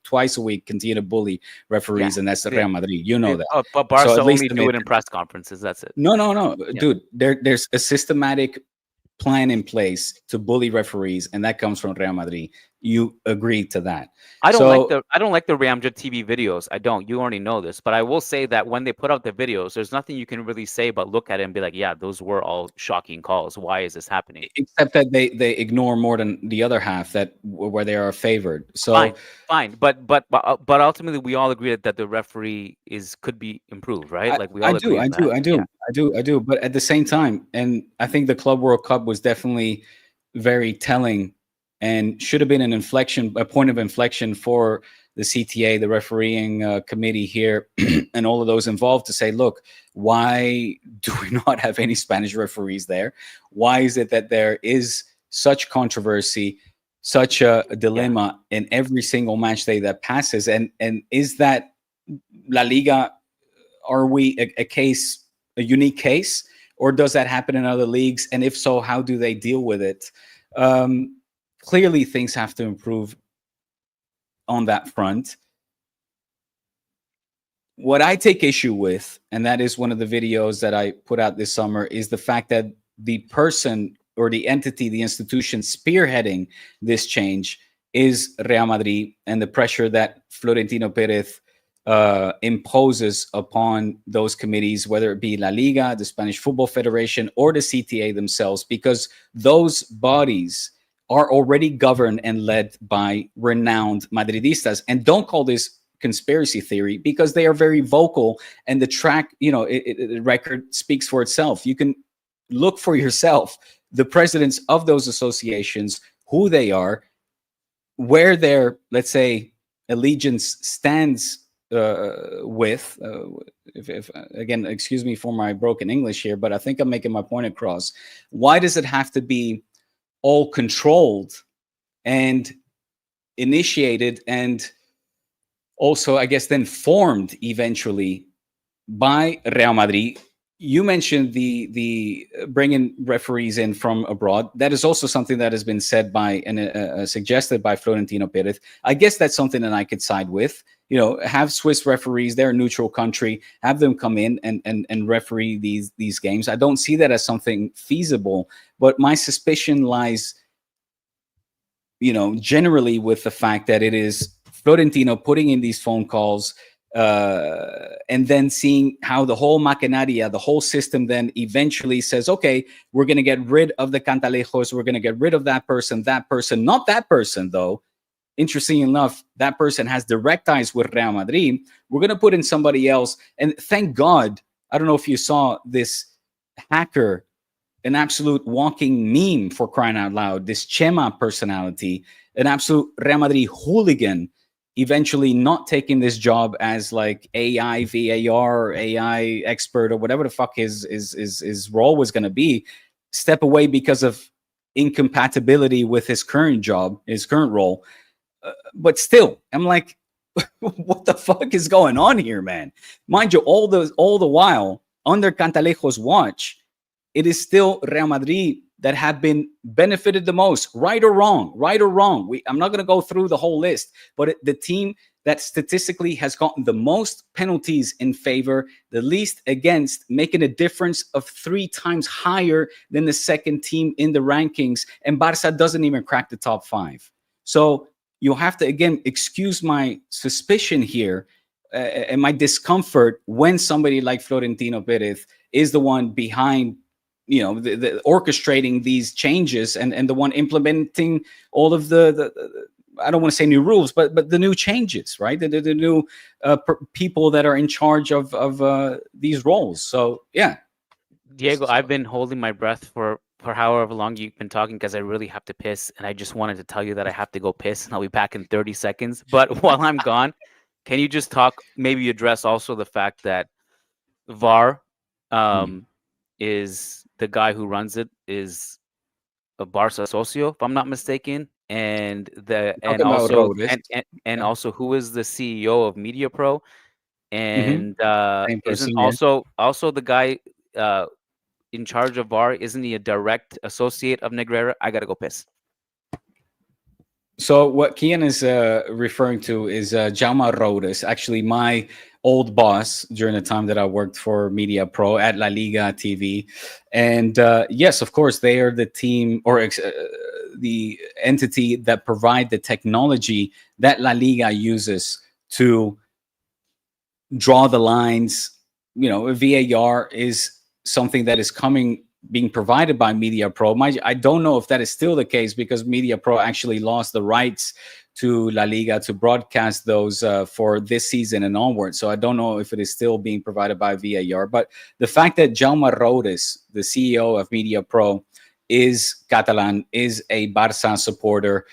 twice a week, continue to bully referees, and that's Real Madrid. You know that. But Barca So at least only do it in press conferences. That's it. No, dude. There's a systematic plan in place to bully referees, and that comes from Real Madrid. You agree to that? I don't like the Ramjet TV videos. I don't. You already know this, but I will say that when they put out the videos, there's nothing you can really say but look at it and be like, yeah, those were all shocking calls. Why is this happening? Except that they ignore more than the other half where they are favored. So fine, but ultimately we all agree that the referee could be improved, right? Like we all agree. I do. But at the same time, and I think the Club World Cup was definitely very telling and should have been a point of inflection for the CTA, the refereeing committee here, and all of those involved to say, look, why do we not have any Spanish referees there? Why is it that there is such controversy, such a dilemma in every single match day that passes? And is that La Liga, are we a unique case, or does that happen in other leagues? And if so, how do they deal with it? Clearly, things have to improve on that front. What I take issue with, and that is one of the videos that I put out this summer, is the fact that the person or the entity, the institution spearheading this change is Real Madrid, and the pressure that Florentino Perez imposes upon those committees, whether it be La Liga, the Spanish Football Federation, or the CTA themselves, because those bodies are already governed and led by renowned Madridistas. And don't call this conspiracy theory, because they are very vocal, and the track, the record speaks for itself. You can look for yourself the presidents of those associations, who they are, where their, let's say, allegiance stands with, if again, excuse me for my broken English here, but I think I'm making my point across. Why does it have to be all controlled and initiated and also, I guess, then formed eventually by Real Madrid? You mentioned the bringing referees in from abroad. That is also something that has been said by and suggested by Florentino Perez. I guess that's something that I could side with. Have Swiss referees, they're a neutral country, have them come in and referee these games. I don't see that as something feasible, but my suspicion lies, generally with the fact that it is Florentino putting in these phone calls, and then seeing how the whole maquinaria, the whole system then eventually says, okay, we're going to get rid of the Cantalejos, we're going to get rid of that person, not that person, though. Interesting enough, that person has direct ties with Real Madrid. We're going to put in somebody else. And thank God, I don't know if you saw this hacker an absolute walking meme, for crying out loud. This Chema personality, an absolute Real Madrid hooligan, eventually not taking this job as like AI VAR, AI expert, or whatever the fuck his role was going to be, step away because of incompatibility with his current job, his current role. But still, I'm like, what the fuck is going on here, man? Mind you, all the while, under Cantalejo's watch, it is still Real Madrid that have been benefited the most, right or wrong. I'm not going to go through the whole list, but the team that statistically has gotten the most penalties in favor, the least against, making a difference of 3 times higher than the second team in the rankings. And Barca doesn't even crack the top 5. So you'll have to, again, excuse my suspicion here and my discomfort when somebody like Florentino Perez is the one behind, the orchestrating these changes and the one implementing all of the I don't want to say new rules, but the new changes, right? The new people that are in charge of these roles. So yeah, Diego, I've been holding my breath for however long you've been talking because I really have to piss, and I just wanted to tell you that I have to go piss, and I'll be back in 30 seconds. But while I'm gone, can you just maybe address also the fact that VAR is the guy who runs it is a Barca socio, if I'm not mistaken, and also who is the CEO of Media Pro, and isn't also the guy in charge of VAR? Isn't he a direct associate of Negreira? I gotta go piss. So what Kiyan is referring to is Jaume Rodes, actually my old boss during the time that I worked for Media Pro at La Liga TV. And yes, of course, they are the team or the entity that provide the technology that La Liga uses to draw the lines. VAR is something that is being provided by Media Pro. I don't know if that is still the case because Media Pro actually lost the rights to La Liga to broadcast those for this season and onward. So I don't know if it is still being provided by VAR. But the fact that Jaume Rodes, the CEO of Media Pro, is Catalan, is a Barca supporter,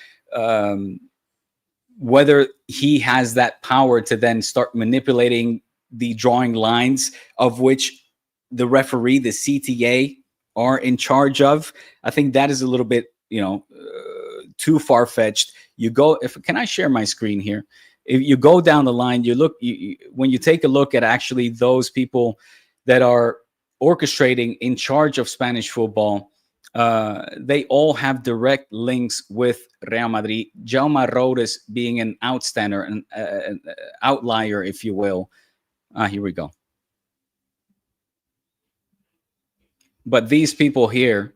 whether he has that power to then start manipulating the drawing lines of which the referee, the CTA, are in charge of, I think that is a little bit, too far-fetched. Can I share my screen here? If you go down the line, when you take a look at actually those people that are orchestrating in charge of Spanish football, they all have direct links with Real Madrid. Jaume Rodes being an outstander, an outlier, if you will. Here we go. But these people here,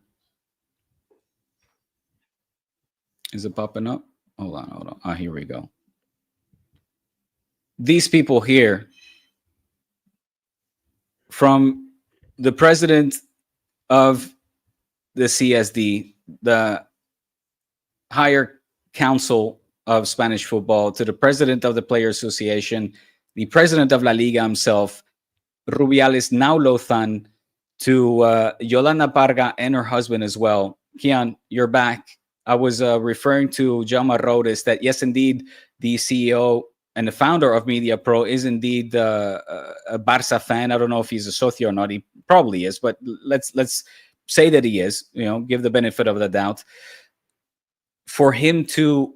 is it popping up? Hold on. Here we go. These people here, from the president of the CSD, the higher council of Spanish football, to the president of the Player Association, the president of La Liga himself, Rubiales now Lozan, to Yolanda Parga and her husband as well. Kiyan, you're back. I was referring to Jaume Rodes that, yes, indeed, the CEO and the founder of Media Pro is indeed a Barca fan. I don't know if he's a socio or not. He probably is, but let's say that he is, give the benefit of the doubt. For him to,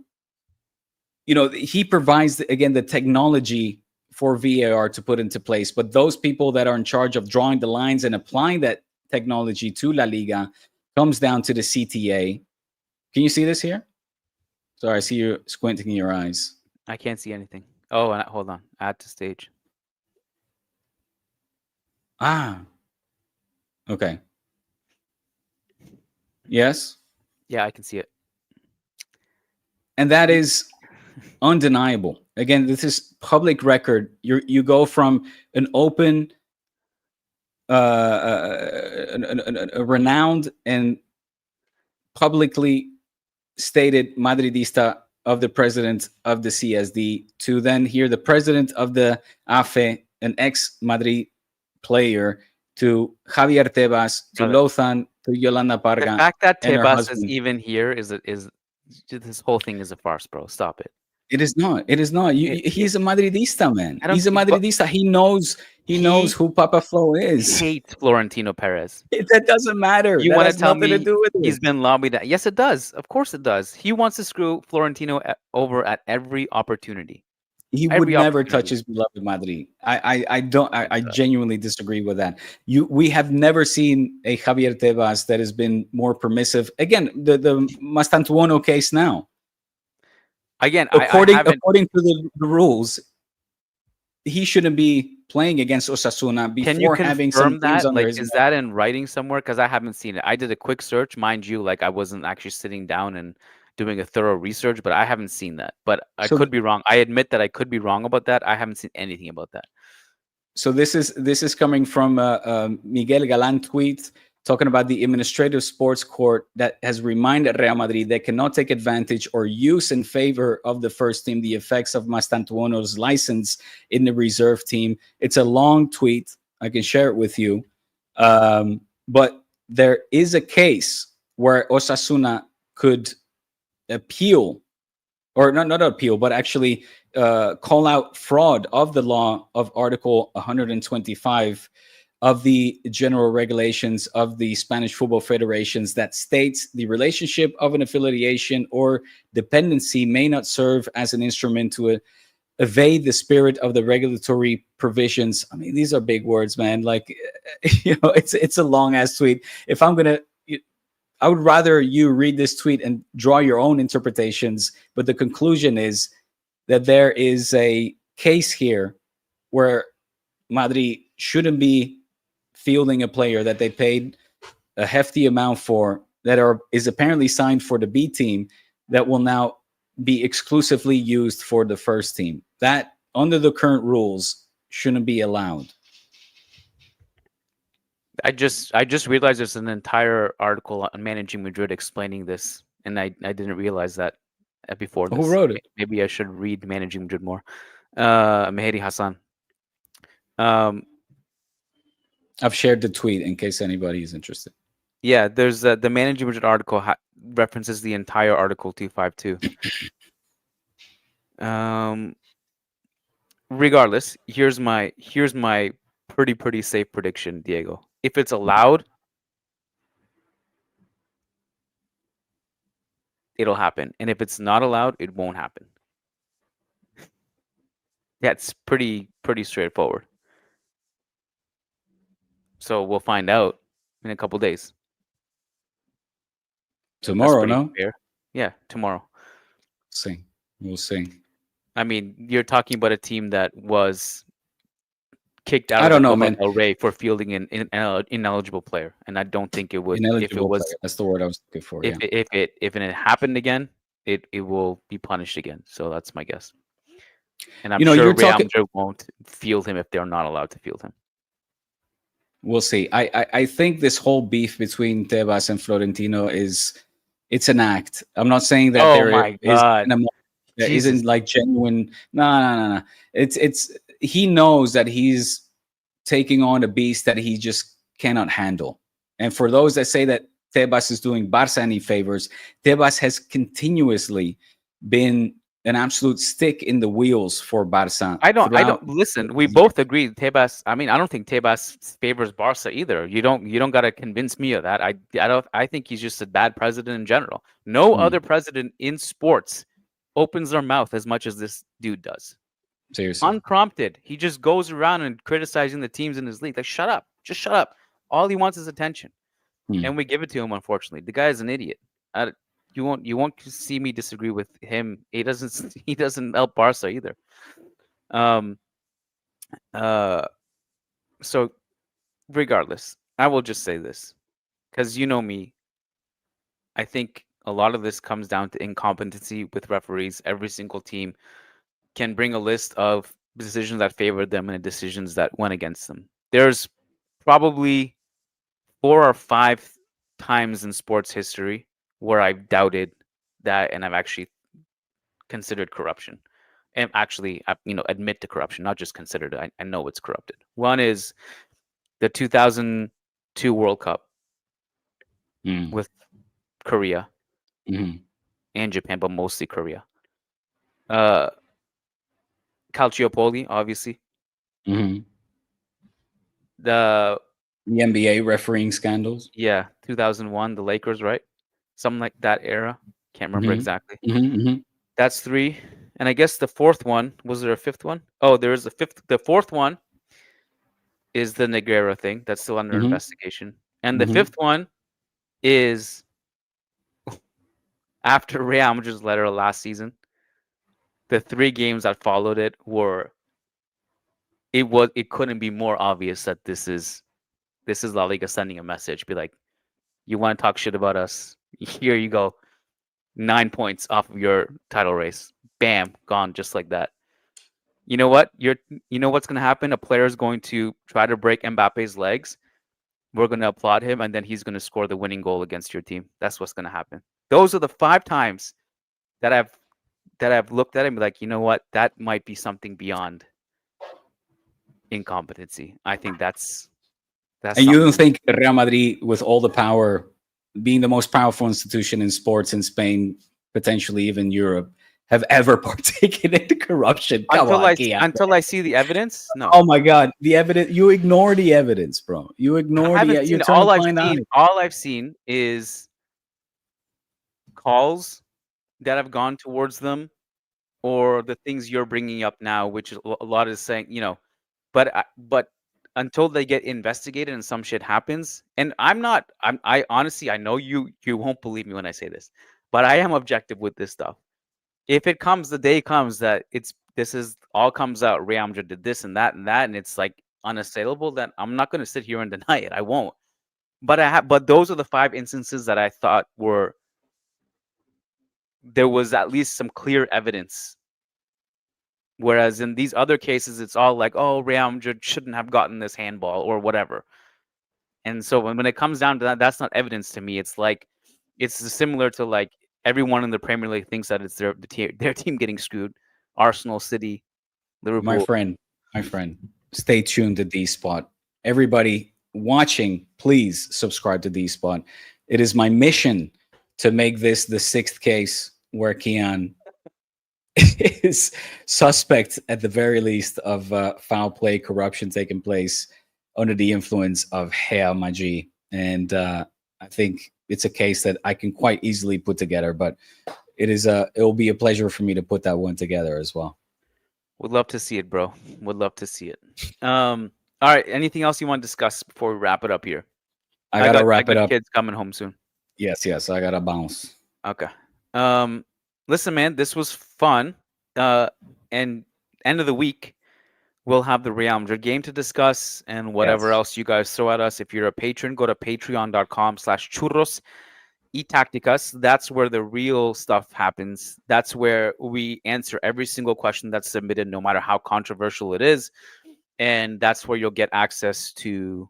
he provides, again, the technology for VAR to put into place. But those people that are in charge of drawing the lines and applying that technology to La Liga comes down to the CTA. Can you see this here? Sorry, I see you squinting your eyes. I can't see anything. Oh, hold on. Add to stage. Okay. Yes? Yeah, I can see it. And that is undeniable. Again, this is public record. You go from an open, a renowned and publicly stated Madridista of the president of the CSD to then hear the president of the AFE, an ex-Madrid player, to Javier Tebas, to Lozan, to Yolanda The Parga fact that and her Tebas is husband. even here is this whole thing is a farce, bro. Stop it. It is not. It is not. He's a Madridista, man. I don't. He's a But Madridista. He knows he who Papa Flo is. hates Florentino Perez. That doesn't matter. You That want to has tell nothing to me do with he's it. been lobbied at? Yes, it does. Of course it does. He wants to screw Florentino over at every opportunity. He would Every never touch opportunity. his beloved Madrid. I genuinely disagree with that. We have never seen a Javier Tebas that has been more permissive. Again, the Mastantuono case now. Again, According I haven't. to the rules, he shouldn't be playing against Osasuna Can you before having some confirm things that? under Like, his is belt. that in writing somewhere? Because I haven't seen it. I did a quick search, mind you. Like, I wasn't actually sitting down and doing a thorough research, but I haven't seen that. But I So could be wrong. I admit that I could be wrong about that. I haven't seen anything about that. So this is coming from Miguel Galan tweet talking about the administrative sports court that has reminded Real Madrid they cannot take advantage or use in favor of the first team the effects of Mastantuono's license in the reserve team. It's a long tweet. I can share it with you. But there is a case where Osasuna could appeal, or not appeal, but actually call out fraud of the law of Article 125 of the general regulations of the Spanish Football Federations that states the relationship of an affiliation or dependency may not serve as an instrument to evade the spirit of the regulatory provisions. I mean, these are big words, man. Like, it's a long ass tweet. If I'm gonna, I would rather you read this tweet and draw your own interpretations. But the conclusion is that there is a case here where Madrid shouldn't be fielding a player that they paid a hefty amount for, that is apparently signed for the B team, that will now be exclusively used for the first team. That, under the current rules, shouldn't be allowed. I just realized there's an entire article on Managing Madrid explaining this, and I didn't realize that before this. Who wrote it? Maybe I should read Managing Madrid more. Mehdi Hassan. I've shared the tweet in case anybody is interested. Yeah, there's the Managing Madrid article references the entire Article 252. Regardless, here's my pretty safe prediction, Diego. If it's allowed, it'll happen, and if it's not allowed, it won't happen. That's pretty straightforward. So we'll find out in a couple days. Tomorrow, no? Fair. Yeah, tomorrow. We'll see. I mean, you're talking about a team that was kicked out I don't of know, Copa man. del Rey for fielding an ineligible player, and I don't think it would. If it was, player. That's the word I was looking for. if it happened again, it will be punished again. So that's my guess. And I'm sure Real Madrid won't field him if they're not allowed to field him. We'll see. I think this whole beef between Tebas and Florentino it's an act. I'm not saying that isn't like genuine. No. It's he knows that he's taking on a beast that he just cannot handle. And for those that say that Tebas is doing Barca any favors, Tebas has continuously been an absolute stick in the wheels for Barca. I don't listen. We both agree Tebas. I mean, I don't think Tebas favors Barca either. You don't got to convince me of that. I think he's just a bad president in general. No other president in sports opens their mouth as much as this dude does. Seriously. Unprompted. He just goes around and criticizing the teams in his league. Like, shut up. Just shut up. All he wants is attention. And we give it to him, unfortunately. The guy is an idiot. You won't see me disagree with him. He doesn't help Barca either. So regardless, I will just say this, because you know me. I think a lot of this comes down to incompetency with referees. Every single team can bring a list of decisions that favored them and decisions that went against them. There's probably 4 or 5 times in sports history where I've doubted that, and I've actually considered corruption, and actually, admit to corruption, not just considered it. I know it's corrupted. One is the 2002 World Cup. with Korea Mhm. and Japan, but mostly Korea. Calciopoli, obviously. Mhm. The The NBA refereeing scandals. 2001, the Lakers, right? Something like that era. Can't remember Mhm. exactly. Mhm, mhm. That's 3. And I guess the fourth one, was there a fifth one? Oh, there is a fifth. The fourth one is the Negreira thing. That's still under Mhm. investigation. And the Mhm. fifth one is after Real Madrid's letter last season. The 3 games that followed it were it couldn't be more obvious that this is La Liga sending a message. Be like, you want to talk shit about us? Here you go. 9 points off of your title race. Bam, gone just like that. You know what? You know what's gonna happen? A player is going to try to break Mbappe's legs. We're gonna applaud him, and then he's gonna score the winning goal against your team. That's what's gonna happen. Those are the 5 times that I've looked at it and be like, you know what? That might be something beyond incompetency. I think that's And you don't something. think Real Madrid, with all the power, being the most powerful institution in sports in Spain, potentially even Europe, have ever partaken in the corruption? Come on, Kiyan. Until I see the evidence? No. Oh my God, the evidence! You ignore the evidence, bro. You I ignore haven't you seen turn a blind eye. all I've seen is calls that have gone towards them, or the things you're bringing up now, which is a lot is saying, but until they get investigated and some shit happens, and I honestly, I know you won't believe me when I say this, but I am objective with this stuff. If the day comes that this is all comes out, Real Madrid did this and that, and it's like unassailable, then I'm not going to sit here and deny it. I won't. But those are the 5 instances that I thought there was at least some clear evidence. Whereas in these other cases, it's all like, oh, Real Madrid shouldn't have gotten this handball or whatever. And so when it comes down to that, that's not evidence to me. It's like it's similar to like everyone in the Premier League thinks that it's their team getting screwed. Arsenal, City, My Liverpool. friend, stay tuned to D Spot. Everybody watching, please subscribe to D Spot. It is my mission to make this the 6th case where Kiyan is suspect, at the very least, of foul play, corruption taking place under the influence of Real Madrid. And I think it's a case that I can quite easily put together, but it will be a pleasure for me to put that one together as well. Would love to see it, bro. Would love to see it. All right. Anything else you want to discuss before we wrap it up here? I gotta wrap it up. Kids coming home soon. Yes. I gotta bounce. Okay. Listen, man, this was fun. And end of the week, we'll have the Real Madrid game to discuss and whatever else you guys throw at us. If you're a patron, go to patreon.com/churros y tácticas. That's where the real stuff happens. That's where we answer every single question that's submitted, no matter how controversial it is. And that's where you'll get access to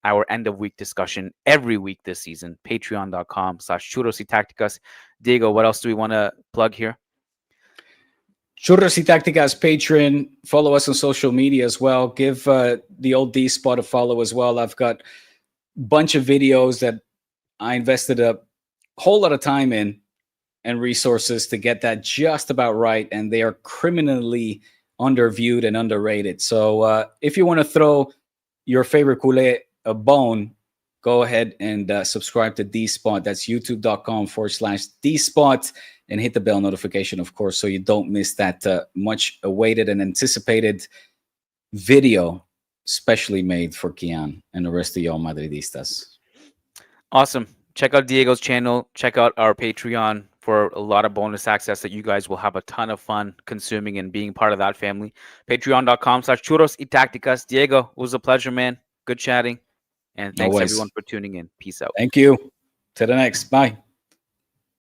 our end of week discussion every week this season. Patreon.com/Churros y Tácticas. Diego, what else do we want to plug here? Churros y Tácticas Patreon. Follow us on social media as well. Give the old D Spot a follow as well. I've got a bunch of videos that I invested a whole lot of time in and resources to get that just about right, and they are criminally underviewed and underrated. So if you want to throw your favorite culé a bone, go ahead and subscribe to D-Spot. That's youtube.com/D-Spot, and hit the bell notification, of course, so you don't miss that much awaited and anticipated video, specially made for Kiyan and the rest of y'all Madridistas. Awesome. Check out Diego's channel. Check out our Patreon for a lot of bonus access that you guys will have a ton of fun consuming and being part of that family. Patreon.com/Churros y Tácticas. Diego, it was a pleasure, man. Good chatting. And thanks everyone for tuning in. Peace out. Thank you. To the next. Bye.